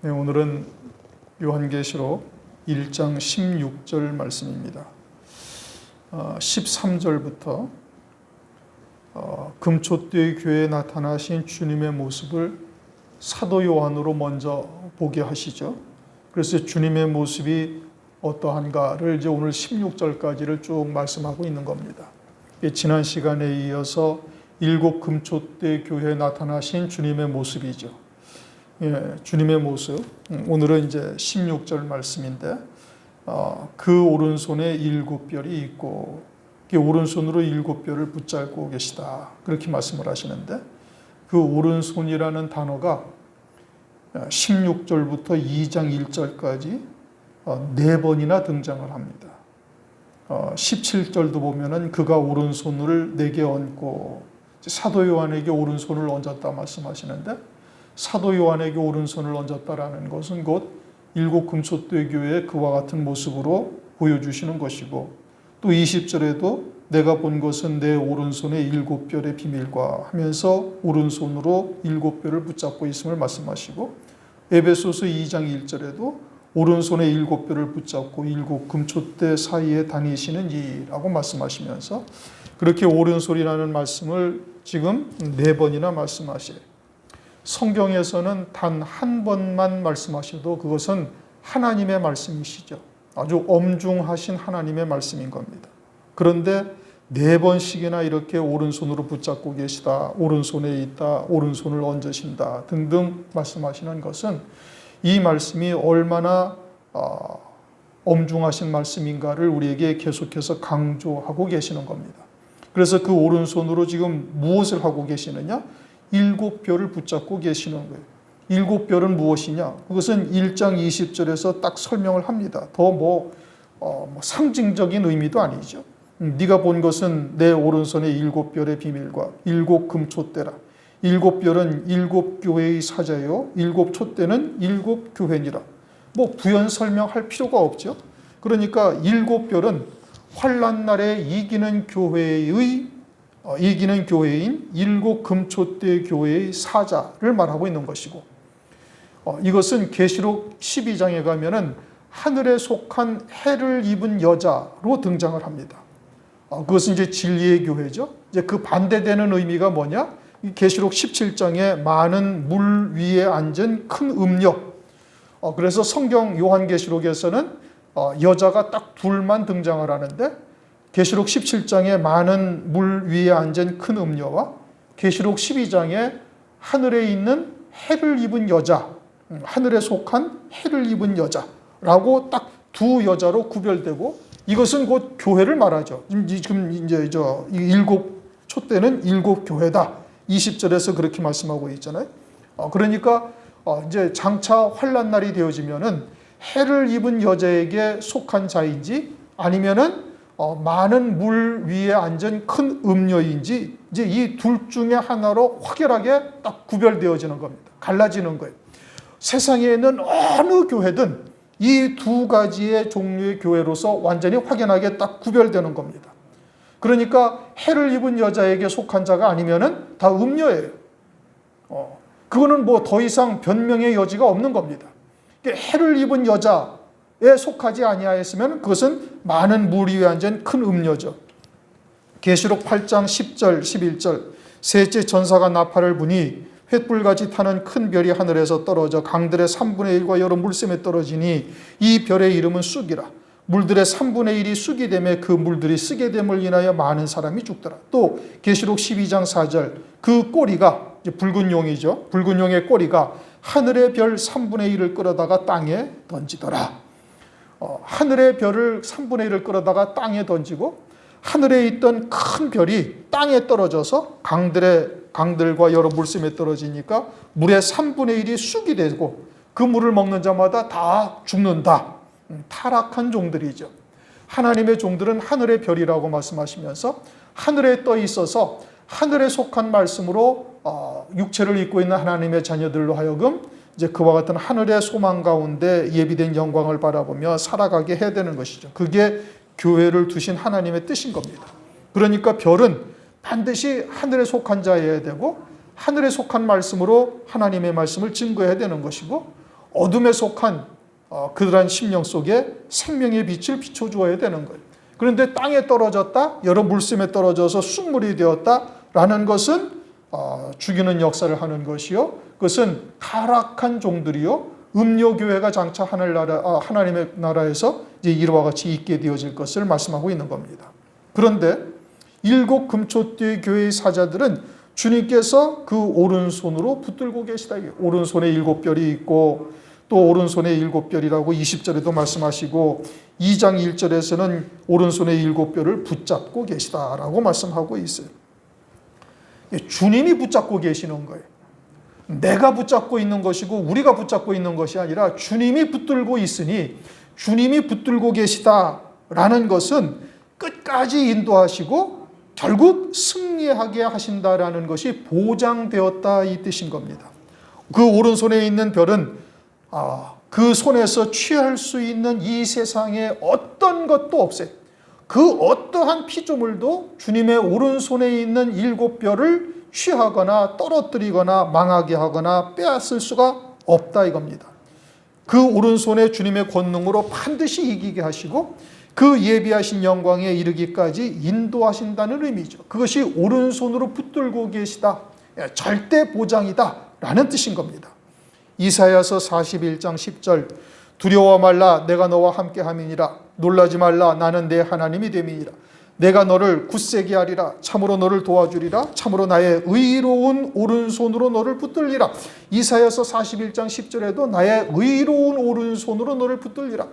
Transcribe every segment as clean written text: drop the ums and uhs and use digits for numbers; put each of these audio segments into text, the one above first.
네, 오늘은 요한계시록 1장 16절 말씀입니다. 13절부터 금초대의 교회에 나타나신 주님의 모습을 사도 요한으로 먼저 보게 하시죠. 그래서 주님의 모습이 어떠한가를 이제 오늘 16절까지를 쭉 말씀하고 있는 겁니다. 지난 시간에 이어서 7 금초대 교회에 나타나신 주님의 모습이죠. 주님의 모습. 오늘은 이제 16절 말씀인데, 그 오른손에 7별이 있고, 오른손으로 7별을 붙잡고 계시다. 그렇게 말씀을 하시는데, 그 오른손이라는 단어가 16절부터 2장 1절까지 4번이나 등장을 합니다. 17절도 보면은 그가 오른손을 내게 얹고, 사도 요한에게 오른손을 얹었다 말씀하시는데, 사도 요한에게 오른손을 얹었다라는 것은 곧 7 금초대 교회의 그와 같은 모습으로 보여주시는 것이고, 또 20절에도 내가 본 것은 내 오른손에 7별의 비밀과 하면서 오른손으로 7별을 붙잡고 있음을 말씀하시고, 에베소서 2장 1절에도 오른손에 7별을 붙잡고 7 금초대 사이에 다니시는 이라고 말씀하시면서 그렇게 오른손이라는 말씀을 지금 4번이나 말씀하셔요. 성경에서는 단 한 번만 말씀하셔도 그것은 하나님의 말씀이시죠. 아주 엄중하신 하나님의 말씀인 겁니다. 그런데 4번씩이나 이렇게 오른손으로 붙잡고 계시다, 오른손에 있다, 오른손을 얹으신다 등등 말씀하시는 것은 이 말씀이 얼마나 엄중하신 말씀인가를 우리에게 계속해서 강조하고 계시는 겁니다. 그래서 그 오른손으로 지금 무엇을 하고 계시느냐? 7별을 붙잡고 계시는 거예요. 7별은 무엇이냐? 그것은 1장 20절에서 딱 설명을 합니다. 더 상징적인 의미도 아니죠. 네가 본 것은 내 오른손에 7별의 비밀과 7 금초대라. 7별은 7 교회의 사자요, 7 촛대는 7 교회니라. 부연 설명할 필요가 없죠. 그러니까 7별은 환난 날에 이기는 교회인 7 금초대 교회의 사자를 말하고 있는 것이고, 이것은 계시록 12장에 가면은 하늘에 속한 해를 입은 여자로 등장을 합니다. 그것은 이제 진리의 교회죠. 이제 그 반대되는 의미가 뭐냐? 계시록 17장에 많은 물 위에 앉은 큰 음녀. 그래서 성경 요한계시록에서는 여자가 딱 둘만 등장을 하는데, 계시록 17장에 많은 물 위에 앉은 큰 음녀와 계시록 12장에 하늘에 있는 해를 입은 여자, 하늘에 속한 해를 입은 여자라고 딱 두 여자로 구별되고, 이것은 곧 교회를 말하죠. 지금 이제 7 촛대는 7 교회다. 20절에서 그렇게 말씀하고 있잖아요. 그러니까 이제 장차 환난 날이 되어지면은 해를 입은 여자에게 속한 자인지 아니면은 많은 물 위에 앉은 큰 음녀인지 이제 이 둘 중에 하나로 확연하게 딱 구별되어지는 겁니다. 갈라지는 거예요. 세상에 있는 어느 교회든 이 두 가지의 종류의 교회로서 완전히 확연하게 딱 구별되는 겁니다. 그러니까 해를 입은 여자에게 속한 자가 아니면은 다 음녀예요. 그거는 더 이상 변명의 여지가 없는 겁니다. 해를 입은 여자에 속하지 아니하였으면 그것은 많은 물 위에 앉은 큰 음녀죠. 계시록 8장 10절 11절 셋째 전사가 나팔을 부니 횃불같이 타는 큰 별이 하늘에서 떨어져 강들의 3분의 1과 여러 물샘에 떨어지니 이 별의 이름은 쑥이라. 물들의 3분의 1이 쑥이 되매 그 물들이 쓰게 됨을 인하여 많은 사람이 죽더라. 또 계시록 12장 4절 그 꼬리가 붉은 용이죠. 붉은 용의 꼬리가 하늘의 별 3분의 1을 끌어다가 땅에 던지더라. 하늘의 별을 3분의 1을 끌어다가 땅에 던지고, 하늘에 있던 큰 별이 땅에 떨어져서 강들과 여러 물샘에 떨어지니까 물의 3분의 1이 쑥이 되고 그 물을 먹는 자마다 다 죽는다. 타락한 종들이죠. 하나님의 종들은 하늘의 별이라고 말씀하시면서 하늘에 떠 있어서 하늘에 속한 말씀으로 육체를 입고 있는 하나님의 자녀들로 하여금 이제 그와 같은 하늘의 소망 가운데 예비된 영광을 바라보며 살아가게 해야 되는 것이죠. 그게 교회를 두신 하나님의 뜻인 겁니다. 그러니까 별은 반드시 하늘에 속한 자여야 되고 하늘에 속한 말씀으로 하나님의 말씀을 증거해야 되는 것이고, 어둠에 속한 그들한 심령 속에 생명의 빛을 비춰주어야 되는 거예요. 그런데 땅에 떨어졌다, 여러 물샘에 떨어져서 쑥물이 되었다라는 것은 죽이는 역사를 하는 것이요, 그것은 타락한 종들이요, 음료교회가 장차 하나님의 나라에서 이제 이와 같이 있게 되어질 것을 말씀하고 있는 겁니다. 그런데 일곱 금초대 교회의 사자들은 주님께서 그 오른손으로 붙들고 계시다. 오른손에 일곱 별이 있고 또 오른손에 일곱 별이라고 20절에도 말씀하시고 2장 1절에서는 오른손에 일곱 별을 붙잡고 계시다라고 말씀하고 있어요. 주님이 붙잡고 계시는 거예요. 내가 붙잡고 있는 것이고 우리가 붙잡고 있는 것이 아니라 주님이 붙들고 있으니 주님이 붙들고 계시다라는 것은 끝까지 인도하시고 결국 승리하게 하신다라는 것이 보장되었다 이 뜻인 겁니다. 그 오른손에 있는 별은 그 손에서 취할 수 있는 이 세상에 어떤 것도 없어요. 그 어떠한 피조물도 주님의 오른손에 있는 일곱 별을 취하거나 떨어뜨리거나 망하게 하거나 빼앗을 수가 없다 이겁니다. 그 오른손에 주님의 권능으로 반드시 이기게 하시고 그 예비하신 영광에 이르기까지 인도하신다는 의미죠. 그것이 오른손으로 붙들고 계시다, 절대 보장이다 라는 뜻인 겁니다. 이사야서 41장 10절 두려워 말라 내가 너와 함께 함이니라 놀라지 말라 나는 내 하나님이 됨이니라 내가 너를 굳세게 하리라 참으로 너를 도와주리라 참으로 나의 의로운 오른손으로 너를 붙들리라. 이사야서 41장 10절에도 나의 의로운 오른손으로 너를 붙들리라.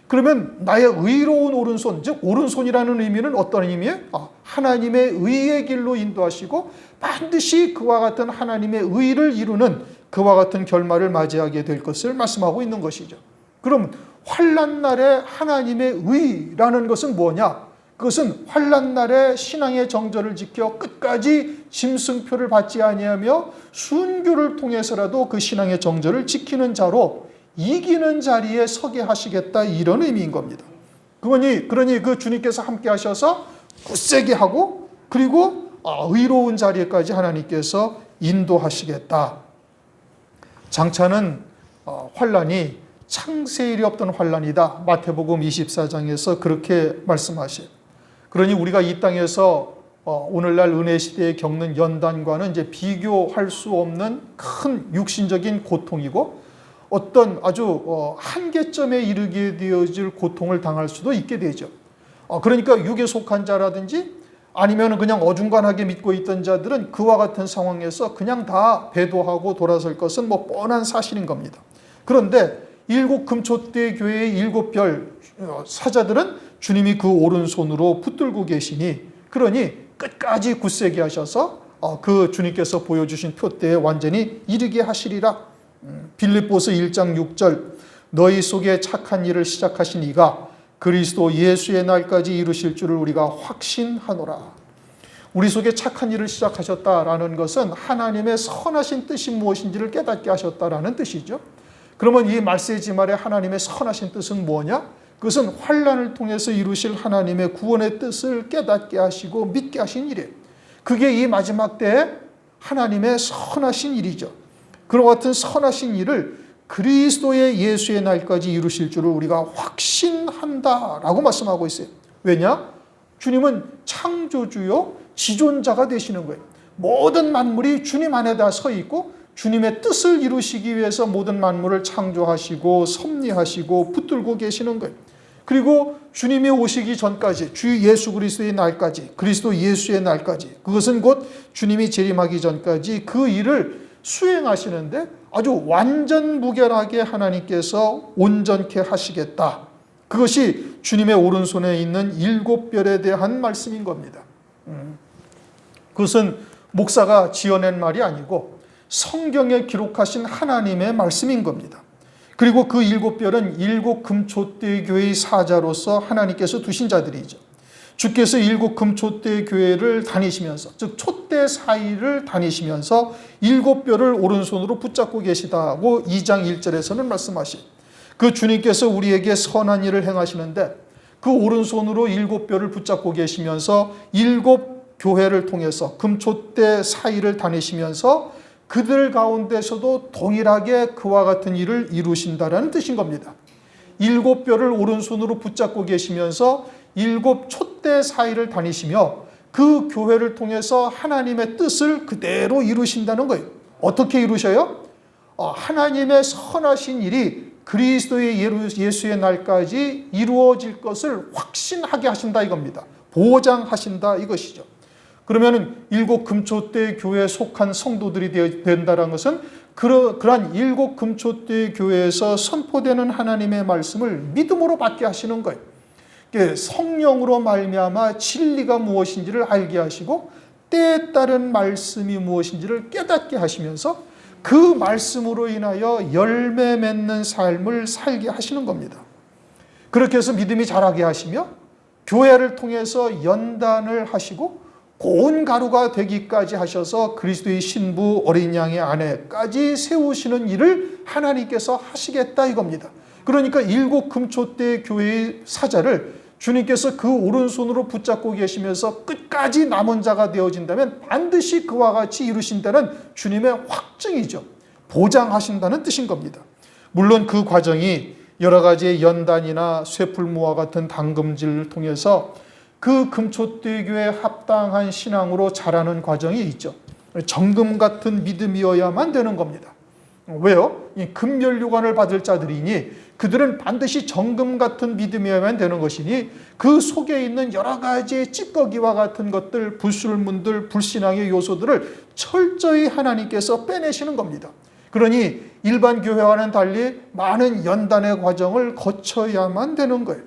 그러면 나의 의로운 오른손, 즉 오른손이라는 의미는 어떤 의미예요? 하나님의 의의 길로 인도하시고 반드시 그와 같은 하나님의 의를 이루는 그와 같은 결말을 맞이하게 될 것을 말씀하고 있는 것이죠. 그럼 환난 날에 하나님의 의라는 것은 뭐냐? 그것은 환난 날에 신앙의 정절을 지켜 끝까지 짐승표를 받지 아니하며 순교를 통해서라도 그 신앙의 정절을 지키는 자로 이기는 자리에 서게 하시겠다 이런 의미인 겁니다. 그러니 그 주님께서 함께 하셔서 굳세게 하고 그리고 의로운 자리에까지 하나님께서 인도하시겠다. 장차는 환난이 창세일이 없던 환난이다. 마태복음 24장에서 그렇게 말씀하셔요. 그러니 우리가 이 땅에서 오늘날 은혜 시대에 겪는 연단과는 이제 비교할 수 없는 큰 육신적인 고통이고 어떤 아주 한계점에 이르게 되어질 고통을 당할 수도 있게 되죠. 그러니까 육에 속한 자라든지 아니면 그냥 어중간하게 믿고 있던 자들은 그와 같은 상황에서 그냥 다 배도하고 돌아설 것은 뭐 뻔한 사실인 겁니다. 그런데 일곱 금초대 교회의 일곱 별 사자들은 주님이 그 오른손으로 붙들고 계시니 그러니 끝까지 굳세게 하셔서 그 주님께서 보여주신 표대에 완전히 이르게 하시리라. 빌립보서 1장 6절 너희 속에 착한 일을 시작하신 이가 그리스도 예수의 날까지 이루실 줄을 우리가 확신하노라. 우리 속에 착한 일을 시작하셨다라는 것은 하나님의 선하신 뜻이 무엇인지를 깨닫게 하셨다라는 뜻이죠. 그러면 이 말세지 말에 하나님의 선하신 뜻은 뭐냐? 그것은 환난을 통해서 이루실 하나님의 구원의 뜻을 깨닫게 하시고 믿게 하신 일이에요. 그게 이 마지막 때에 하나님의 선하신 일이죠. 그와 같은 선하신 일을 그리스도의 예수의 날까지 이루실 줄을 우리가 확신한다라고 말씀하고 있어요. 왜냐? 주님은 창조주요 지존자가 되시는 거예요. 모든 만물이 주님 안에 다 서 있고 주님의 뜻을 이루시기 위해서 모든 만물을 창조하시고 섭리하시고 붙들고 계시는 거예요. 그리고 주님이 오시기 전까지 주 예수 그리스도의 날까지 그리스도 예수의 날까지 그것은 곧 주님이 재림하기 전까지 그 일을 수행하시는데 아주 완전무결하게 하나님께서 온전케 하시겠다. 그것이 주님의 오른손에 있는 일곱 별에 대한 말씀인 겁니다. 그것은 목사가 지어낸 말이 아니고 성경에 기록하신 하나님의 말씀인 겁니다. 그리고 그 일곱 별은 일곱 금초대 교회의 사자로서 하나님께서 두신 자들이죠. 주께서 일곱 금초대 교회를 다니시면서 즉 촛대 사이를 다니시면서 일곱 별을 오른손으로 붙잡고 계시다고 2장 1절에서는 말씀하시죠. 그 주님께서 우리에게 선한 일을 행하시는데 그 오른손으로 일곱 별을 붙잡고 계시면서 일곱 교회를 통해서 금초대 사이를 다니시면서 그들 가운데서도 동일하게 그와 같은 일을 이루신다라는 뜻인 겁니다. 7뼈를 오른손으로 붙잡고 계시면서 7 촛대 사이를 다니시며 그 교회를 통해서 하나님의 뜻을 그대로 이루신다는 거예요. 어떻게 이루셔요? 하나님의 선하신 일이 그리스도의 예수의 날까지 이루어질 것을 확신하게 하신다 이겁니다. 보장하신다 이것이죠. 그러면 7 금촛대 교회에 속한 성도들이 된다는 것은 그러한 7 금촛대 교회에서 선포되는 하나님의 말씀을 믿음으로 받게 하시는 거예요. 성령으로 말미암아 진리가 무엇인지를 알게 하시고 때에 따른 말씀이 무엇인지를 깨닫게 하시면서 그 말씀으로 인하여 열매 맺는 삶을 살게 하시는 겁니다. 그렇게 해서 믿음이 자라게 하시며 교회를 통해서 연단을 하시고 고운 가루가 되기까지 하셔서 그리스도의 신부 어린 양의 아내까지 세우시는 일을 하나님께서 하시겠다 이겁니다. 그러니까 7 금촛대 교회의 사자를 주님께서 그 오른손으로 붙잡고 계시면서 끝까지 남은 자가 되어진다면 반드시 그와 같이 이루신다는 주님의 확증이죠. 보장하신다는 뜻인 겁니다. 물론 그 과정이 여러 가지의 연단이나 쇠풀무와 같은 당금질을 통해서 그 금촛대 교회에 합당한 신앙으로 자라는 과정이 있죠. 정금 같은 믿음이어야만 되는 겁니다. 왜요? 금면류관을 받을 자들이니 그들은 반드시 정금 같은 믿음이어야만 되는 것이니 그 속에 있는 여러 가지의 찌꺼기와 같은 것들, 불술문들, 불신앙의 요소들을 철저히 하나님께서 빼내시는 겁니다. 그러니 일반 교회와는 달리 많은 연단의 과정을 거쳐야만 되는 거예요.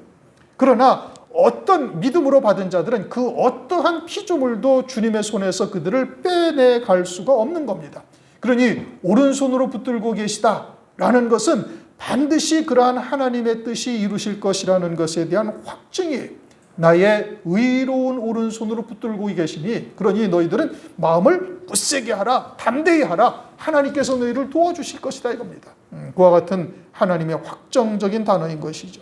그러나 어떤 믿음으로 받은 자들은 그 어떠한 피조물도 주님의 손에서 그들을 빼내갈 수가 없는 겁니다. 그러니 오른손으로 붙들고 계시다라는 것은 반드시 그러한 하나님의 뜻이 이루실 것이라는 것에 대한 확증이에요. 나의 의로운 오른손으로 붙들고 계시니 그러니 너희들은 마음을 굳세게 하라, 담대히 하라. 하나님께서 너희를 도와주실 것이다 이겁니다. 그와 같은 하나님의 확정적인 단어인 것이죠.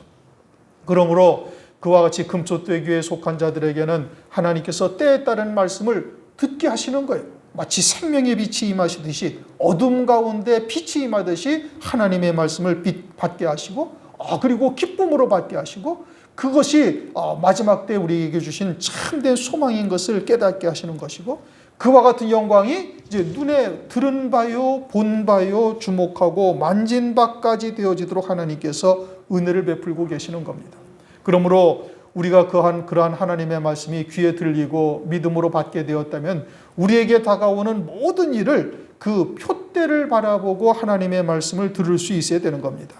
그러므로 그와 같이 금촛대 교회에 속한 자들에게는 하나님께서 때에 따른 말씀을 듣게 하시는 거예요. 마치 생명의 빛이 임하시듯이 어둠 가운데 빛이 임하듯이 하나님의 말씀을 받게 하시고 그리고 기쁨으로 받게 하시고 그것이 마지막 때 우리에게 주신 참된 소망인 것을 깨닫게 하시는 것이고 그와 같은 영광이 이제 눈에 들은 바요, 본 바요, 주목하고 만진 바까지 되어지도록 하나님께서 은혜를 베풀고 계시는 겁니다. 그러므로 우리가 그러한 하나님의 말씀이 귀에 들리고 믿음으로 받게 되었다면 우리에게 다가오는 모든 일을 그 표대를 바라보고 하나님의 말씀을 들을 수 있어야 되는 겁니다.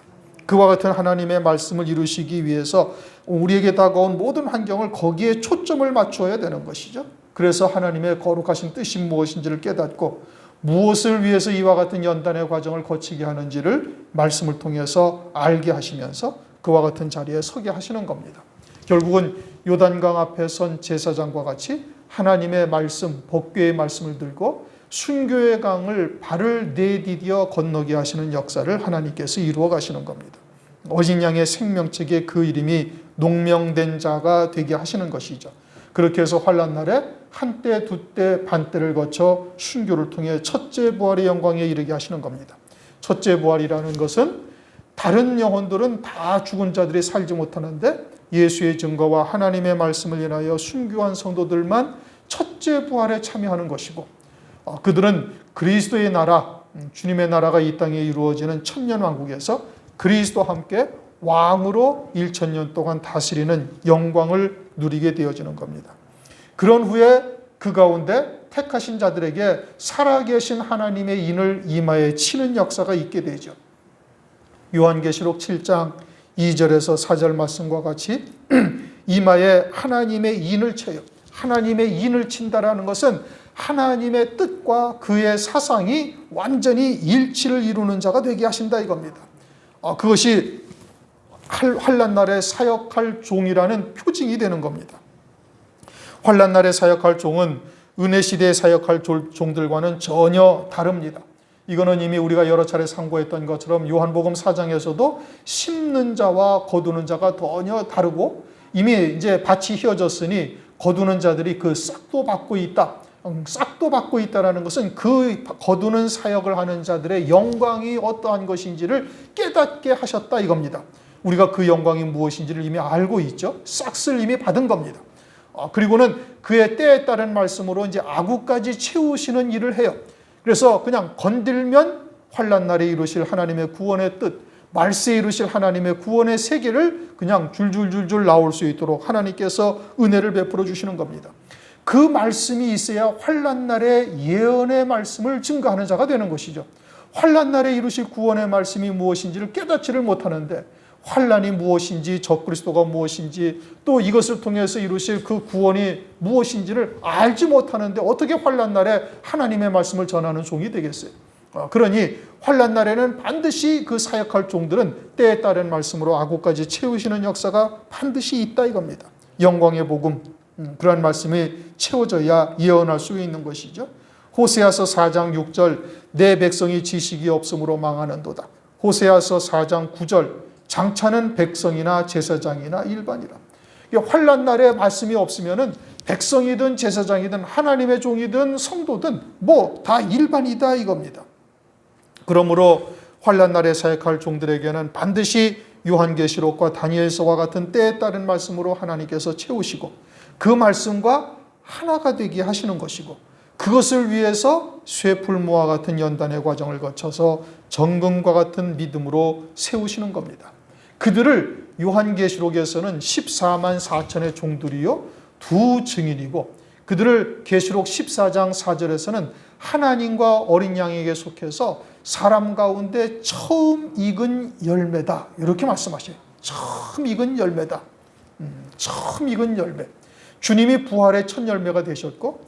그와 같은 하나님의 말씀을 이루시기 위해서 우리에게 다가온 모든 환경을 거기에 초점을 맞춰야 되는 것이죠. 그래서 하나님의 거룩하신 뜻이 무엇인지를 깨닫고 무엇을 위해서 이와 같은 연단의 과정을 거치게 하는지를 말씀을 통해서 알게 하시면서 그와 같은 자리에 서게 하시는 겁니다. 결국은 요단강 앞에 선 제사장과 같이 하나님의 말씀, 법궤의 말씀을 들고 순교의 강을 발을 내디뎌 건너게 하시는 역사를 하나님께서 이루어 가시는 겁니다. 어린 양의 생명책에 그 이름이 농명된 자가 되게 하시는 것이죠. 그렇게 해서 환난 날에 한때, 두때, 반때를 거쳐 순교를 통해 첫째 부활의 영광에 이르게 하시는 겁니다. 첫째 부활이라는 것은 다른 영혼들은 다 죽은 자들이 살지 못하는데 예수의 증거와 하나님의 말씀을 인하여 순교한 성도들만 첫째 부활에 참여하는 것이고 그들은 그리스도의 나라, 주님의 나라가 이 땅에 이루어지는 천년왕국에서 그리스도와 함께 왕으로 1000년 동안 다스리는 영광을 누리게 되어지는 겁니다. 그런 후에 그 가운데 택하신 자들에게 살아계신 하나님의 인을 이마에 치는 역사가 있게 되죠. 요한계시록 7장 2절에서 4절 말씀과 같이 이마에 하나님의 인을 쳐요. 하나님의 인을 친다라는 것은 하나님의 뜻과 그의 사상이 완전히 일치를 이루는 자가 되게 하신다 이겁니다. 그것이 환난 날에 사역할 종이라는 표징이 되는 겁니다. 환난 날에 사역할 종은 은혜 시대에 사역할 종들과는 전혀 다릅니다. 이거는 이미 우리가 여러 차례 상고했던 것처럼 요한복음 4장에서도 심는 자와 거두는 자가 전혀 다르고 이미 이제 밭이 휘어졌으니 거두는 자들이 그 싹도 받고 있다. 싹도 받고 있다는 것은 그 거두는 사역을 하는 자들의 영광이 어떠한 것인지를 깨닫게 하셨다 이겁니다. 우리가 그 영광이 무엇인지를 이미 알고 있죠. 싹을 이미 받은 겁니다. 그리고는 그의 때에 따른 말씀으로 이제 아구까지 채우시는 일을 해요. 그래서 그냥 건들면 환난 날에 이루실 하나님의 구원의 뜻, 말세에 이루실 하나님의 구원의 세계를 그냥 줄줄줄줄 나올 수 있도록 하나님께서 은혜를 베풀어 주시는 겁니다. 그 말씀이 있어야 환난 날에 예언의 말씀을 증거하는 자가 되는 것이죠. 환난 날에 이루실 구원의 말씀이 무엇인지를 깨닫지를 못하는데 환난이 무엇인지 적그리스도가 무엇인지 또 이것을 통해서 이루실 그 구원이 무엇인지를 알지 못하는데 어떻게 환난 날에 하나님의 말씀을 전하는 종이 되겠어요. 그러니 환난 날에는 반드시 그 사역할 종들은 때에 따른 말씀으로 아구까지 채우시는 역사가 반드시 있다 이겁니다. 영광의 복음, 그러한 말씀이 채워져야 예언할 수 있는 것이죠. 호세아서 4장 6절 내 백성이 지식이 없으므로 망하는도다. 호세아서 4장 9절 장차는 백성이나 제사장이나 일반이라. 환난 날에 말씀이 없으면은 백성이든 제사장이든 하나님의 종이든 성도든 뭐 다 일반이다 이겁니다. 그러므로 환난 날에 사역할 종들에게는 반드시 요한계시록과 다니엘서와 같은 때에 따른 말씀으로 하나님께서 채우시고 그 말씀과 하나가 되게 하시는 것이고 그것을 위해서 쇠풀무와 같은 연단의 과정을 거쳐서 정금과 같은 믿음으로 세우시는 겁니다. 그들을 요한계시록에서는 14만 4천의 종들이요 두 증인이고 그들을 계시록 14장 4절에서는 하나님과 어린 양에게 속해서 사람 가운데 처음 익은 열매다 이렇게 말씀하셔요. 처음 익은 열매다. 처음 익은 열매. 주님이 부활의 첫 열매가 되셨고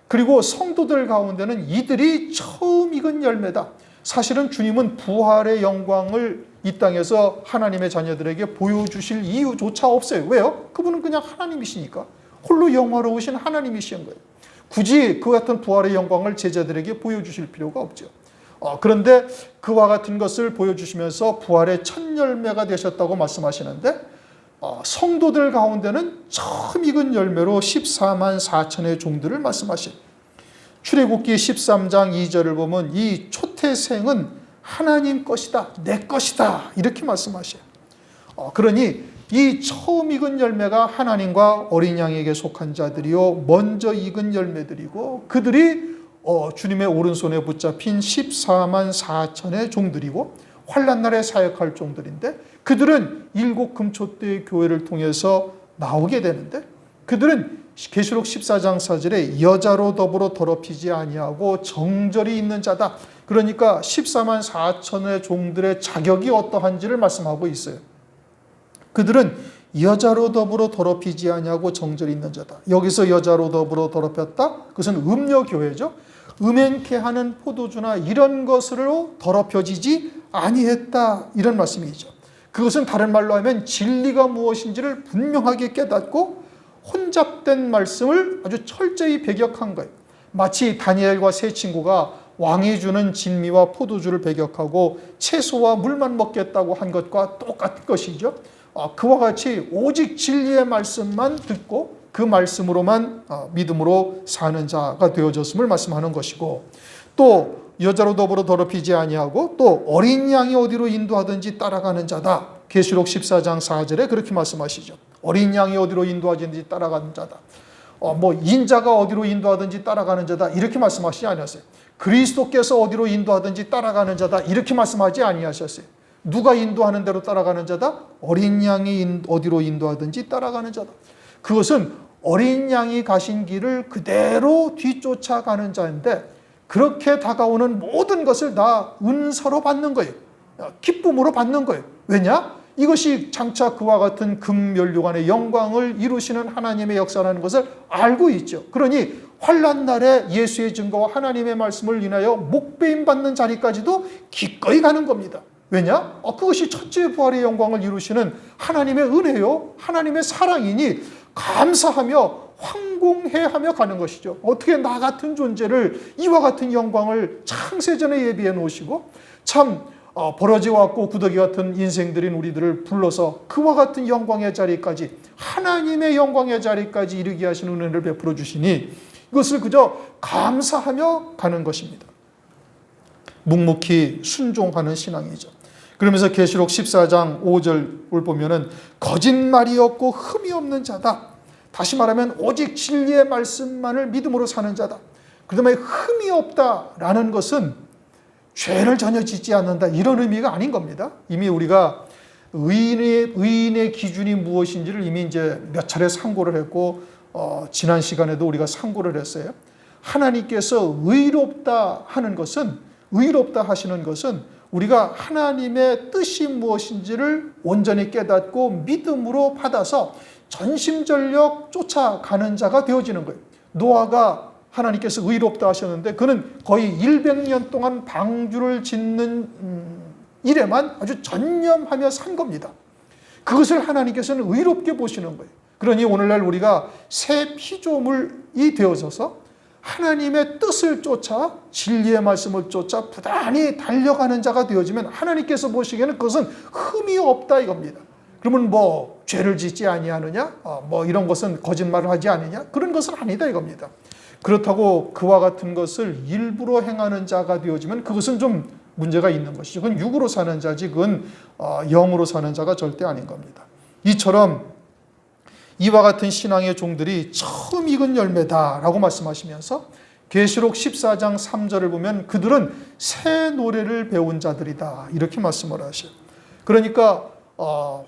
그리고 성도들 가운데는 이들이 처음 익은 열매다. 사실은 주님은 부활의 영광을 이 땅에서 하나님의 자녀들에게 보여주실 이유조차 없어요. 왜요? 그분은 그냥 하나님이시니까. 홀로 영화로우신 하나님이신 거예요. 굳이 그 같은 부활의 영광을 제자들에게 보여주실 필요가 없죠. 그런데 그와 같은 것을 보여주시면서 부활의 첫 열매가 되셨다고 말씀하시는데 성도들 가운데는 처음 익은 열매로 14만 4천의 종들을 말씀하신 출애굽기 13장 2절을 보면 이 초태생은 하나님 것이다, 내 것이다 이렇게 말씀하셔요. 그러니 이 처음 익은 열매가 하나님과 어린 양에게 속한 자들이요 먼저 익은 열매들이고 그들이 주님의 오른손에 붙잡힌 14만 4천의 종들이고 환난 날에 사역할 종들인데 그들은 일곱 금초대의 교회를 통해서 나오게 되는데 그들은 계시록 14장 4절에 여자로 더불어 더럽히지 아니하고 정절이 있는 자다. 그러니까 14만 4천의 종들의 자격이 어떠한지를 말씀하고 있어요. 그들은 여자로 더불어 더럽히지 아니하고 정절이 있는 자다. 여기서 여자로 더불어 더럽혔다. 그것은 음녀교회죠. 음행케 하는 포도주나 이런 것으로 더럽혀지지 아니했다. 이런 말씀이죠. 그것은 다른 말로 하면 진리가 무엇인지를 분명하게 깨닫고 혼잡된 말씀을 아주 철저히 배격한 거예요. 마치 다니엘과 세 친구가 왕이 주는 진미와 포도주를 배격하고 채소와 물만 먹겠다고 한 것과 똑같은 것이죠. 그와 같이 오직 진리의 말씀만 듣고 그 말씀으로만 믿음으로 사는 자가 되어졌음을 말씀하는 것이고 또 여자로 더불어 더럽히지 아니하고 또 어린 양이 어디로 인도하든지 따라가는 자다. 계시록 14장 4절에 그렇게 말씀하시죠. 어린 양이 어디로 인도하든지 따라가는 자다. 인자가 어디로 인도하든지 따라가는 자다. 이렇게 말씀하시지 아니하세요. 그리스도께서 어디로 인도하든지 따라가는 자다. 이렇게 말씀하지 아니하셨어요. 누가 인도하는 대로 따라가는 자다? 어린 양이 어디로 인도하든지 따라가는 자다. 그것은 어린 양이 가신 길을 그대로 뒤쫓아가는 자인데 그렇게 다가오는 모든 것을 다 은사로 받는 거예요. 기쁨으로 받는 거예요. 왜냐? 이것이 장차 그와 같은 금면류관의 영광을 이루시는 하나님의 역사라는 것을 알고 있죠. 그러니 환난 날에 예수의 증거와 하나님의 말씀을 인하여 목배임 받는 자리까지도 기꺼이 가는 겁니다. 왜냐? 그것이 첫째 부활의 영광을 이루시는 하나님의 은혜요, 하나님의 사랑이니 감사하며 황공해하며 가는 것이죠. 어떻게 나 같은 존재를 이와 같은 영광을 창세전에 예비해 놓으시고 참 버러지 같고 구더기 같은 인생들인 우리들을 불러서 그와 같은 영광의 자리까지 하나님의 영광의 자리까지 이르게 하시는 은혜를 베풀어 주시니 그것을 그저 감사하며 가는 것입니다. 묵묵히 순종하는 신앙이죠. 그러면서 계시록 14장 5절을 보면은 거짓말이 없고 흠이 없는 자다. 다시 말하면 오직 진리의 말씀만을 믿음으로 사는 자다. 그다음에 흠이 없다라는 것은 죄를 전혀 짓지 않는다 이런 의미가 아닌 겁니다. 이미 우리가 의인의 기준이 무엇인지를 이미 이제 몇 차례 상고를 했고 지난 시간에도 우리가 상고를 했어요. 하나님께서 의롭다 하시는 것은 우리가 하나님의 뜻이 무엇인지를 온전히 깨닫고 믿음으로 받아서 전심전력 쫓아가는 자가 되어지는 거예요. 노아가 하나님께서 의롭다 하셨는데 그는 거의 100년 동안 방주를 짓는 일에만 아주 전념하며 산 겁니다. 그것을 하나님께서는 의롭게 보시는 거예요. 그러니 오늘날 우리가 새 피조물이 되어져서 하나님의 뜻을 쫓아 진리의 말씀을 쫓아 부단히 달려가는 자가 되어지면 하나님께서 보시기에는 그것은 흠이 없다 이겁니다. 그러면 뭐 죄를 짓지 아니하느냐? 뭐 이런 것은 거짓말을 하지 않느냐? 그런 것은 아니다 이겁니다. 그렇다고 그와 같은 것을 일부러 행하는 자가 되어지면 그것은 좀 문제가 있는 것이죠. 그건 육으로 사는 자지 그건 영으로 사는 자가 절대 아닌 겁니다. 이처럼 이와 같은 신앙의 종들이 처음 익은 열매다라고 말씀하시면서 계시록 14장 3절을 보면 그들은 새 노래를 배운 자들이다 이렇게 말씀을 하셔요. 그러니까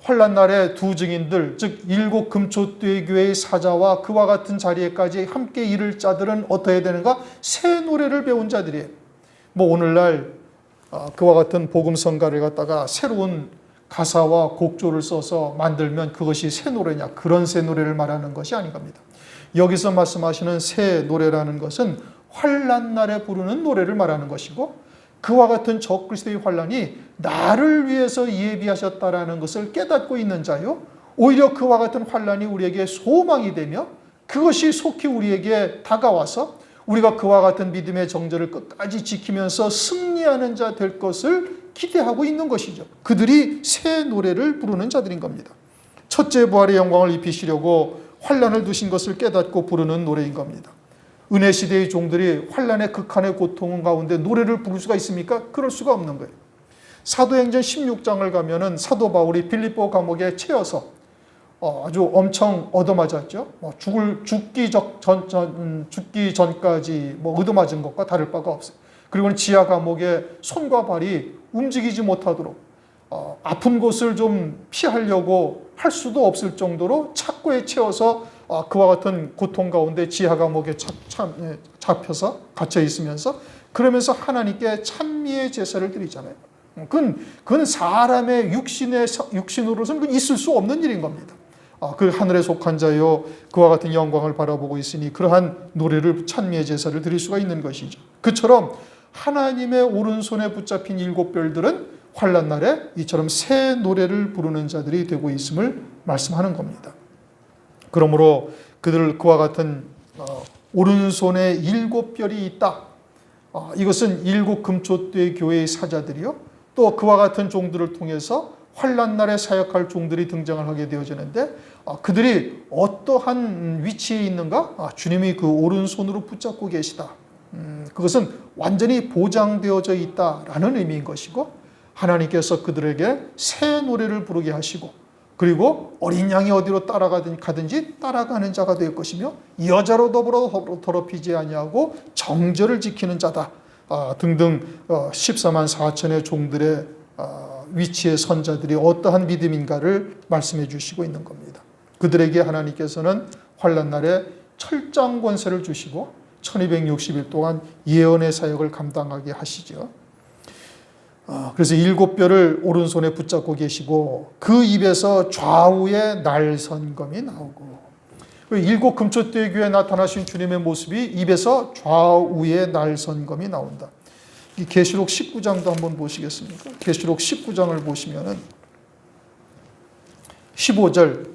환난 날에 두 증인들 즉 7 금초대 교회의 사자와 그와 같은 자리에까지 함께 이를 자들은 어떻게 되는가? 새 노래를 배운 자들이에요. 뭐 오늘날 그와 같은 복음성가를 갖다가 새로운 가사와 곡조를 써서 만들면 그것이 새 노래냐? 그런 새 노래를 말하는 것이 아닌 겁니다. 여기서 말씀하시는 새 노래라는 것은 환난 날에 부르는 노래를 말하는 것이고 그와 같은 적그리스도의 환난이 나를 위해서 예비하셨다라는 것을 깨닫고 있는 자요. 오히려 그와 같은 환난이 우리에게 소망이 되며 그것이 속히 우리에게 다가와서 우리가 그와 같은 믿음의 정절을 끝까지 지키면서 승리하는 자 될 것을 기대하고 있는 것이죠. 그들이 새 노래를 부르는 자들인 겁니다. 첫째 부활의 영광을 입히시려고 환난을 두신 것을 깨닫고 부르는 노래인 겁니다. 은혜 시대의 종들이 환난의 극한의 고통 가운데 노래를 부를 수가 있습니까? 그럴 수가 없는 거예요. 사도행전 16장을 가면은 사도 바울이 빌립보 감옥에 채여서 아주 엄청 얻어맞았죠. 죽기 전까지 얻어맞은 것과 다를 바가 없어요. 그리고는 지하 감옥에 손과 발이 움직이지 못하도록 아픈 곳을 좀 피하려고 할 수도 없을 정도로 착고에 채워서 그와 같은 고통 가운데 지하 감옥에 잡혀서 갇혀 있으면서 그러면서 하나님께 찬미의 제사를 드리잖아요. 그건 사람의 육신으로서는 그건 있을 수 없는 일인 겁니다. 그 하늘에 속한 자요 그와 같은 영광을 바라보고 있으니 그러한 노래를 찬미의 제사를 드릴 수가 있는 것이죠. 그처럼 하나님의 오른손에 붙잡힌 7별들은 환난 날에 이처럼 새 노래를 부르는 자들이 되고 있음을 말씀하는 겁니다. 그러므로 그와 같은 오른손에 7별이 있다. 이것은 7 금초대 교회의 사자들이요. 또 그와 같은 종들을 통해서 환난 날에 사역할 종들이 등장을 하게 되어지는데 그들이 어떠한 위치에 있는가? 주님이 그 오른손으로 붙잡고 계시다. 그것은 완전히 보장되어져 있다라는 의미인 것이고 하나님께서 그들에게 새 노래를 부르게 하시고 그리고 어린 양이 어디로 가든지 따라가는 자가 될 것이며 여자로 더불어 더럽히지 아니하고 정절을 지키는 자다 등등 14만 4천의 종들의 위치의 선자들이 어떠한 믿음인가를 말씀해 주시고 있는 겁니다. 그들에게 하나님께서는 환난 날에 철장 권세를 주시고 1260일 동안 예언의 사역을 감당하게 하시죠. 그래서 7별을 오른손에 붙잡고 계시고 그 입에서 좌우의 날선검이 나오고 7 금초대 교회에 나타나신 주님의 모습이 입에서 좌우의 날선검이 나온다. 이 계시록 19장도 한번 보시겠습니까? 계시록 19장을 보시면은 15절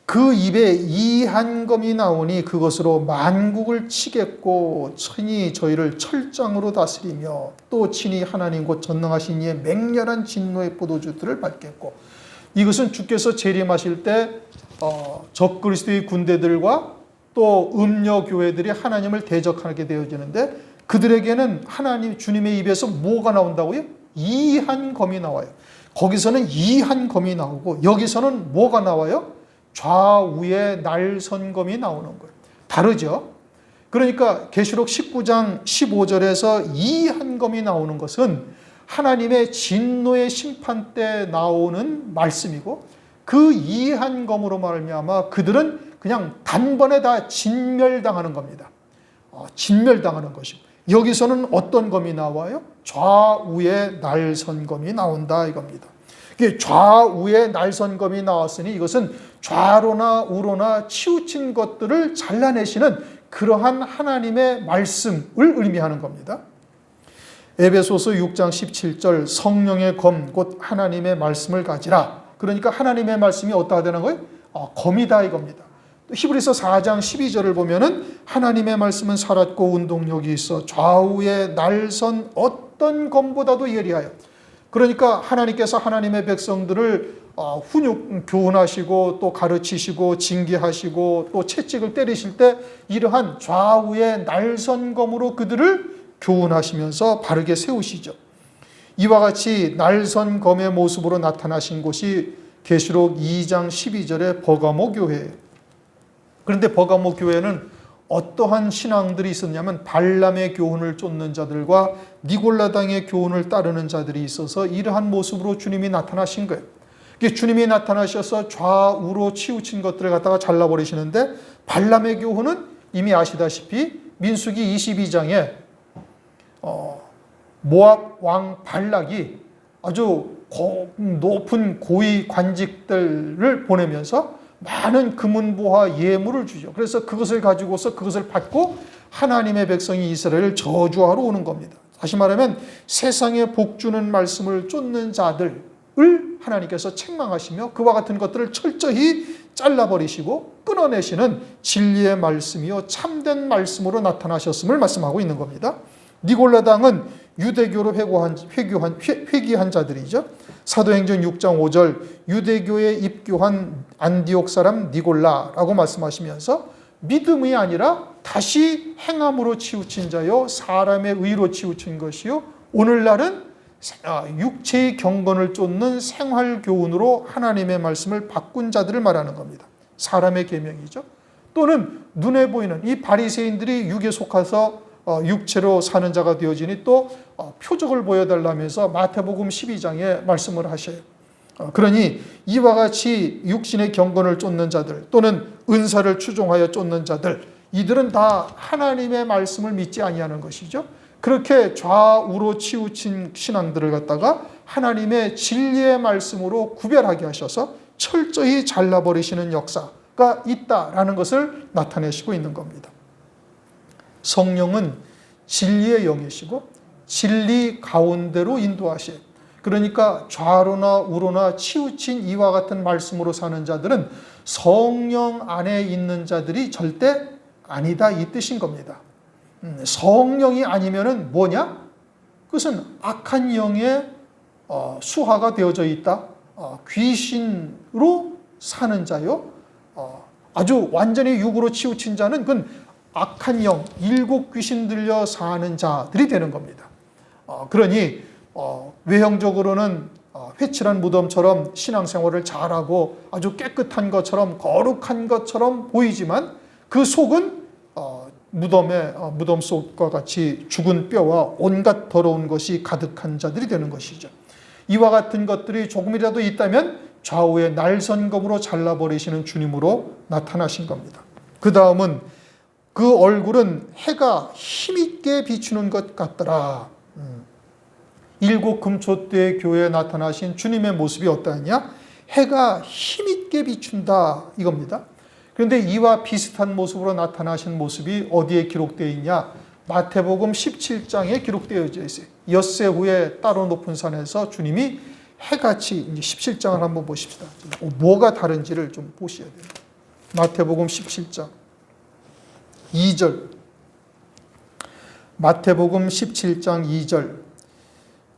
그 입에 이한검이 나오니 그것으로 만국을 치겠고 친히 저희를 철장으로 다스리며 또 친히 하나님 곧 전능하신 이의 맹렬한 진노의 포도주들을 밟겠고 이것은 주께서 재림하실 때 적그리스도의 군대들과 또 음녀 교회들이 하나님을 대적하게 되어지는데 그들에게는 하나님 주님의 입에서 뭐가 나온다고요? 이한 검이 나와요. 거기서는 이한 검이 나오고 여기서는 뭐가 나와요? 좌우에 날선검이 나오는 거예요. 다르죠? 그러니까 계시록 19장 15절에서 이한 검이 나오는 것은 하나님의 진노의 심판 때 나오는 말씀이고 그 이한 검으로 말미암아 그들은 그냥 단번에 다 진멸당하는 겁니다. 진멸당하는 것이고 여기서는 어떤 검이 나와요? 좌우에 날선검이 나온다 이겁니다. 이게 좌우에 날선검이 나왔으니 이것은 좌로나 우로나 치우친 것들을 잘라내시는 그러한 하나님의 말씀을 의미하는 겁니다. 에베소서 6장 17절 성령의 검 곧 하나님의 말씀을 가지라. 그러니까 하나님의 말씀이 어떠하다 되는 거예요? 검이다 이겁니다. 히브리서 4장 12절을 보면은 하나님의 말씀은 살았고 운동력이 있어 좌우의 날선 어떤 검보다도 예리하여. 그러니까 하나님께서 하나님의 백성들을 훈육 교훈하시고 또 가르치시고 징계하시고 또 채찍을 때리실 때 이러한 좌우의 날선검으로 그들을 교훈하시면서 바르게 세우시죠. 이와 같이 날선검의 모습으로 나타나신 곳이 계시록 2장 12절의 버가모 교회예요. 그런데 버가모 교회는 어떠한 신앙들이 있었냐면 발람의 교훈을 쫓는 자들과 니골라당의 교훈을 따르는 자들이 있어서 이러한 모습으로 주님이 나타나신 거예요. 주님이 나타나셔서 좌우로 치우친 것들을 갖다가 잘라버리시는데 발람의 교훈은 이미 아시다시피 민수기 22장에 모압 왕 발락이 아주 높은 고위 관직들을 보내면서 많은 금은보화 예물을 주죠. 그래서 그것을 가지고서 그것을 받고 하나님의 백성이 이스라엘을 저주하러 오는 겁니다. 다시 말하면 세상에 복주는 말씀을 쫓는 자들을 하나님께서 책망하시며 그와 같은 것들을 철저히 잘라버리시고 끊어내시는 진리의 말씀이요 참된 말씀으로 나타나셨음을 말씀하고 있는 겁니다. 니골라당은 유대교로 회귀한 자들이죠. 사도행전 6장 5절 유대교에 입교한 안디옥 사람 니골라라고 말씀하시면서 믿음이 아니라 다시 행함으로 치우친 자요 사람의 의로 치우친 것이요 오늘날은 육체의 경건을 쫓는 생활교훈으로 하나님의 말씀을 바꾼 자들을 말하는 겁니다. 사람의 계명이죠. 또는 눈에 보이는 이 바리새인들이 육에 속아서 육체로 사는 자가 되어지니 또 표적을 보여달라면서 마태복음 12장에 말씀을 하셔요. 그러니 이와 같이 육신의 경건을 쫓는 자들 또는 은사를 추종하여 쫓는 자들 이들은 다 하나님의 말씀을 믿지 아니하는 것이죠. 그렇게 좌우로 치우친 신앙들을 갖다가 하나님의 진리의 말씀으로 구별하게 하셔서 철저히 잘라버리시는 역사가 있다라는 것을 나타내시고 있는 겁니다. 성령은 진리의 영이시고 진리 가운데로 인도하셔요. 그러니까 좌로나 우로나 치우친 이와 같은 말씀으로 사는 자들은 성령 안에 있는 자들이 절대 아니다 이 뜻인 겁니다. 성령이 아니면은 뭐냐? 그것은 악한 영의 수하가 되어져 있다. 귀신으로 사는 자요. 아주 완전히 육으로 치우친 자는 그건 악한 영, 일곱 귀신 들려 사는 자들이 되는 겁니다. 그러니 외형적으로는 회칠한 무덤처럼 신앙생활을 잘하고 아주 깨끗한 것처럼 거룩한 것처럼 보이지만 그 속은 무덤 속과 같이 죽은 뼈와 온갖 더러운 것이 가득한 자들이 되는 것이죠. 이와 같은 것들이 조금이라도 있다면 좌우의 날선검으로 잘라버리시는 주님으로 나타나신 겁니다. 그 다음은 그 얼굴은 해가 힘있게 비추는 것 같더라. 일곱 금초대 교회에 나타나신 주님의 모습이 어떠하냐? 해가 힘있게 비춘다 이겁니다. 그런데 이와 비슷한 모습으로 나타나신 모습이 어디에 기록되어 있냐? 마태복음 17장에 기록되어 있어요. 엿새 후에 따로 높은 산에서 주님이 해같이 이제 17장을 한번 보십시다. 뭐가 다른지를 좀 보셔야 돼요. 마태복음 17장 2절. 마태복음 17장 2절.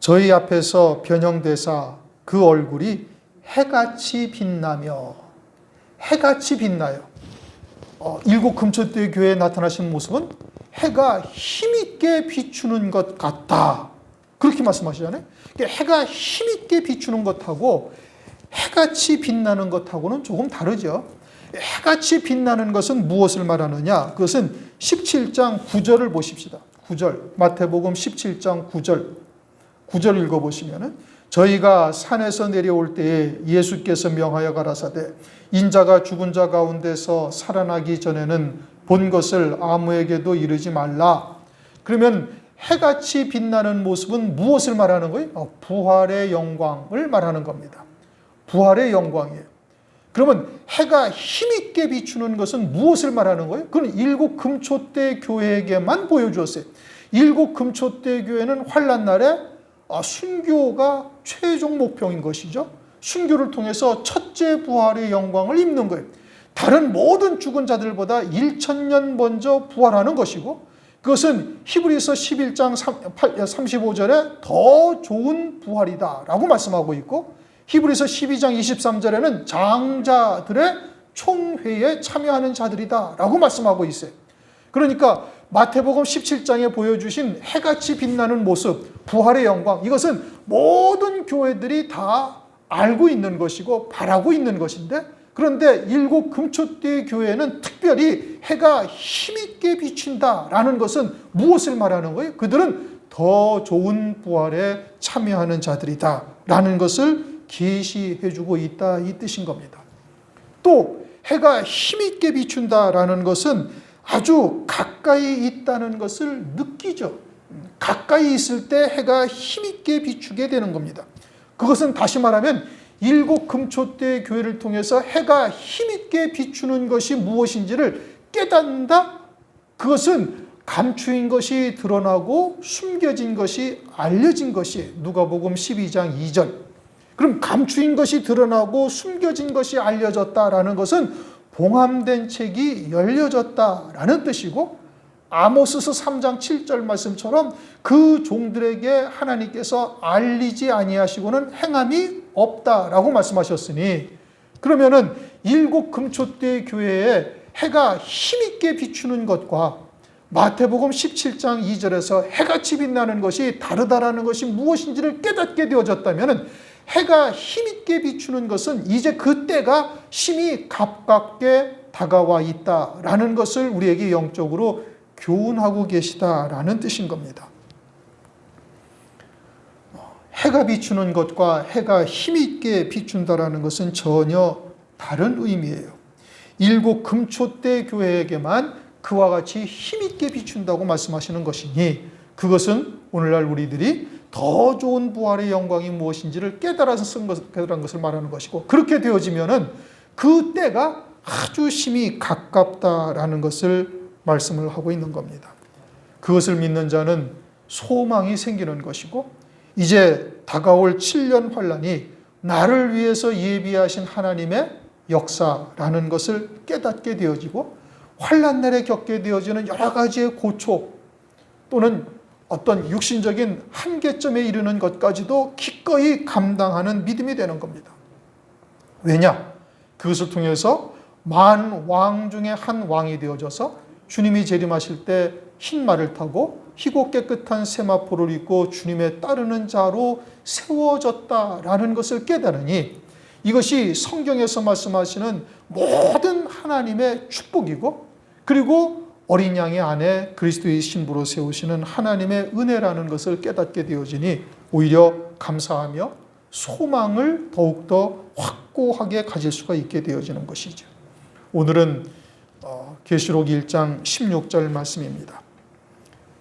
저희 앞에서 변형되사 그 얼굴이 해같이 빛나며 해같이 빛나요. 일곱 금초대 교회에 나타나신 모습은 해가 힘있게 비추는 것 같다. 그렇게 말씀하시잖아요. 해가 힘있게 비추는 것하고 해같이 빛나는 것하고는 조금 다르죠. 해같이 빛나는 것은 무엇을 말하느냐? 그것은 17장 9절을 보십시다. 9절, 마태복음 17장 9절 읽어보시면은 저희가 산에서 내려올 때에 예수께서 명하여 가라사대 인자가 죽은 자 가운데서 살아나기 전에는 본 것을 아무에게도 이르지 말라. 그러면 해같이 빛나는 모습은 무엇을 말하는 거예요? 부활의 영광을 말하는 겁니다. 부활의 영광이에요. 그러면 해가 힘있게 비추는 것은 무엇을 말하는 거예요? 그건 일곱 금초대 교회에게만 보여주었어요. 일곱 금초대 교회는 환난 날에 순교가 최종 목표인 것이죠. 순교를 통해서 첫째 부활의 영광을 입는 거예요. 다른 모든 죽은 자들보다 1000년 먼저 부활하는 것이고 그것은 히브리서 11장 35절에 더 좋은 부활이다 라고 말씀하고 있고 히브리서 12장 23절에는 장자들의 총회에 참여하는 자들이다 라고 말씀하고 있어요. 그러니까 마태복음 17장에 보여주신 해같이 빛나는 모습, 부활의 영광, 이것은 모든 교회들이 다 알고 있는 것이고 바라고 있는 것인데 그런데 일곱 금초대 교회는 특별히 해가 힘있게 비친다라는 것은 무엇을 말하는 거예요? 그들은 더 좋은 부활에 참여하는 자들이다 라는 것을 계시해주고 있다 이 뜻인 겁니다. 또 해가 힘있게 비춘다라는 것은 아주 가까이 있다는 것을 느끼죠. 가까이 있을 때 해가 힘있게 비추게 되는 겁니다. 그것은 다시 말하면 일곱 금초대 교회를 통해서 해가 힘있게 비추는 것이 무엇인지를 깨닫는다. 그것은 감추인 것이 드러나고 숨겨진 것이 알려진 것이 누가복음 12장 2절. 그럼 감추인 것이 드러나고 숨겨진 것이 알려졌다라는 것은 봉함된 책이 열려졌다라는 뜻이고 아모스서 3장 7절 말씀처럼 그 종들에게 하나님께서 알리지 아니하시고는 행함이 없다라고 말씀하셨으니 그러면은 일곱 금초대 교회에 해가 힘있게 비추는 것과 마태복음 17장 2절에서 해같이 빛나는 것이 다르다라는 것이 무엇인지를 깨닫게 되어졌다면 해가 힘있게 비추는 것은 이제 그 때가 심히 가깝게 다가와 있다라는 것을 우리에게 영적으로 교훈하고 계시다라는 뜻인 겁니다. 해가 비추는 것과 해가 힘있게 비춘다라는 것은 전혀 다른 의미예요. 일곱 금초대 교회에게만 그와 같이 힘있게 비춘다고 말씀하시는 것이니 그것은 오늘날 우리들이 더 좋은 부활의 영광이 무엇인지를 깨달은 것을 말하는 것이고 그렇게 되어지면은 그 때가 아주 심히 가깝다라는 것을 말씀을 하고 있는 겁니다. 그것을 믿는 자는 소망이 생기는 것이고 이제 다가올 7년 환란이 나를 위해서 예비하신 하나님의 역사라는 것을 깨닫게 되어지고 환란 날에 겪게 되어지는 여러 가지의 고초 또는 어떤 육신적인 한계점에 이르는 것까지도 기꺼이 감당하는 믿음이 되는 겁니다. 왜냐? 그것을 통해서 만 왕 중에 한 왕이 되어져서 주님이 재림하실 때 흰 말을 타고 희고 깨끗한 세마포를 입고 주님의 따르는 자로 세워졌다라는 것을 깨달으니 이것이 성경에서 말씀하시는 모든 하나님의 축복이고 그리고 어린 양의 안에 그리스도의 신부로 세우시는 하나님의 은혜라는 것을 깨닫게 되어지니 오히려 감사하며 소망을 더욱더 확고하게 가질 수가 있게 되어지는 것이죠. 오늘은 계시록 1장 16절 말씀입니다.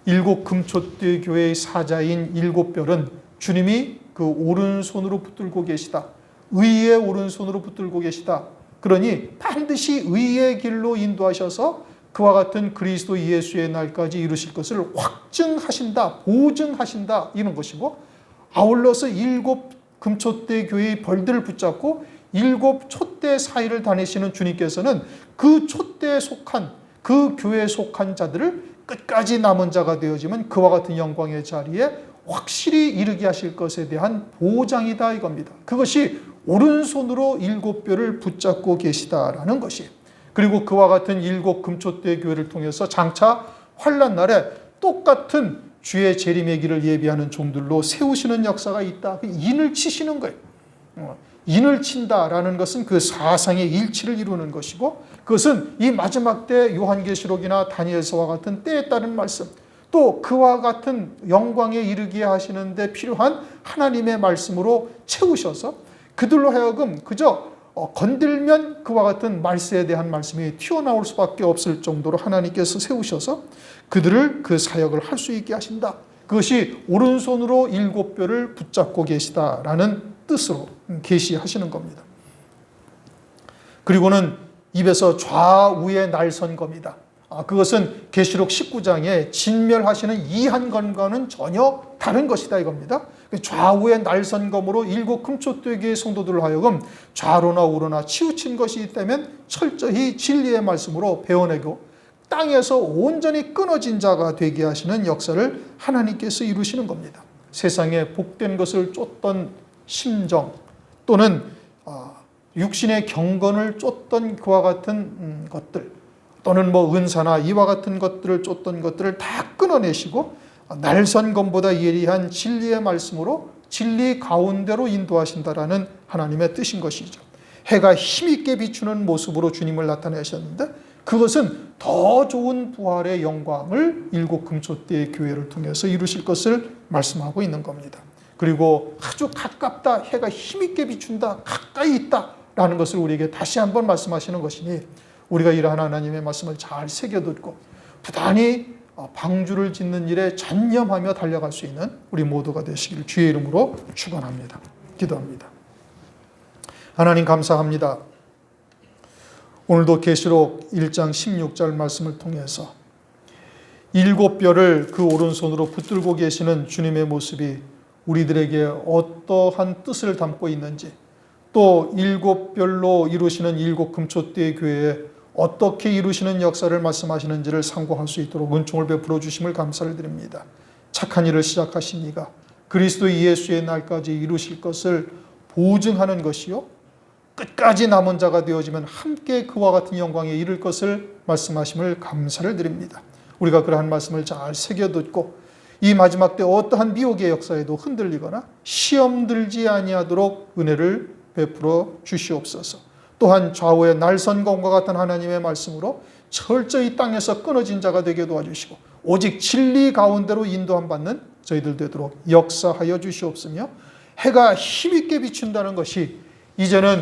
일곱 금초대 교회의 사자인 일곱 별은 주님이 그 오른손으로 붙들고 계시다. 의의 오른손으로 붙들고 계시다. 그러니 반드시 의의 길로 인도하셔서 그와 같은 그리스도 예수의 날까지 이루실 것을 확증하신다, 보증하신다 이런 것이고 아울러서 일곱 금초대 교회의 벌들을 붙잡고 일곱 촛대 사이를 다니시는 주님께서는 그 촛대에 속한 그 교회에 속한 자들을 끝까지 남은 자가 되어지면 그와 같은 영광의 자리에 확실히 이르게 하실 것에 대한 보장이다 이겁니다. 그것이 오른손으로 일곱 별을 붙잡고 계시다라는 것이 그리고 그와 같은 7 금초대 교회를 통해서 장차 환난 날에 똑같은 주의 재림의 길을 예비하는 종들로 세우시는 역사가 있다. 인을 치시는 거예요. 인을 친다라는 것은 그 사상의 일치를 이루는 것이고, 그것은 이 마지막 때 요한계시록이나 다니엘서와 같은 때에 따른 말씀, 또 그와 같은 영광에 이르게 하시는데 필요한 하나님의 말씀으로 채우셔서 그들로 하여금 그저 건들면 그와 같은 말세에 대한 말씀이 튀어나올 수밖에 없을 정도로 하나님께서 세우셔서 그들을 그 사역을 할 수 있게 하신다. 그것이 오른손으로 7뼈를 붙잡고 계시다라는 뜻으로 계시하시는 겁니다. 그리고는 입에서 좌우에 날선 겁니다. 그것은 계시록 19장에 진멸하시는 이한검과는 전혀 다른 것이다 이겁니다. 좌우에 날선 검으로 7 금초대교의 성도들을 하여금 좌로나 우로나 치우친 것이 있다면 철저히 진리의 말씀으로 베어내고 땅에서 온전히 끊어진 자가 되게 하시는 역사를 하나님께서 이루시는 겁니다. 세상에 복된 것을 쫓던 심정, 또는 육신의 경건을 쫓던 그와 같은 것들, 또는 은사나 이와 같은 것들을 쫓던 것들을 다 끊어내시고 날선검보다 예리한 진리의 말씀으로 진리 가운데로 인도하신다라는 하나님의 뜻인 것이죠. 해가 힘있게 비추는 모습으로 주님을 나타내셨는데, 그것은 더 좋은 부활의 영광을 7 금초대의 교회를 통해서 이루실 것을 말씀하고 있는 겁니다. 그리고 아주 가깝다, 해가 힘있게 비춘다, 가까이 있다라는 것을 우리에게 다시 한번 말씀하시는 것이니, 우리가 이러한 하나님의 말씀을 잘 새겨듣고 부단히 방주를 짓는 일에 전념하며 달려갈 수 있는 우리 모두가 되시기를 주의 이름으로 축원합니다. 기도합니다. 하나님 감사합니다. 오늘도 계시록 1장 16절 말씀을 통해서 7뼈를 그 오른손으로 붙들고 계시는 주님의 모습이 우리들에게 어떠한 뜻을 담고 있는지, 또 7뼈로 이루시는 7 금초대의 교회에 어떻게 이루시는 역사를 말씀하시는지를 상고할 수 있도록 은총을 베풀어 주심을 감사를 드립니다. 착한 일을 시작하신 이가 그리스도 예수의 날까지 이루실 것을 보증하는 것이요, 끝까지 남은 자가 되어지면 함께 그와 같은 영광에 이를 것을 말씀하심을 감사를 드립니다. 우리가 그러한 말씀을 잘 새겨듣고 이 마지막 때 어떠한 미혹의 역사에도 흔들리거나 시험 들지 아니하도록 은혜를 베풀어 주시옵소서. 또한 좌우의 날선검과 같은 하나님의 말씀으로 철저히 땅에서 끊어진 자가 되게 도와주시고 오직 진리 가운데로 인도함 받는 저희들 되도록 역사하여 주시옵으며, 해가 힘있게 비춘다는 것이 이제는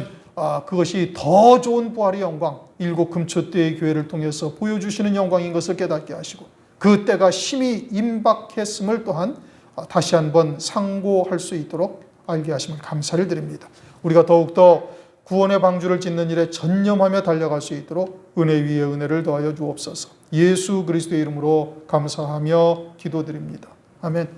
그것이 더 좋은 부활의 영광, 7 금초대의 교회를 통해서 보여주시는 영광인 것을 깨닫게 하시고, 그 때가 심히 임박했음을 또한 다시 한번 상고할 수 있도록 알게 하심을 감사를 드립니다. 우리가 더욱더 구원의 방주를 짓는 일에 전념하며 달려갈 수 있도록 은혜 위에 은혜를 더하여 주옵소서. 예수 그리스도의 이름으로 감사하며 기도드립니다. 아멘.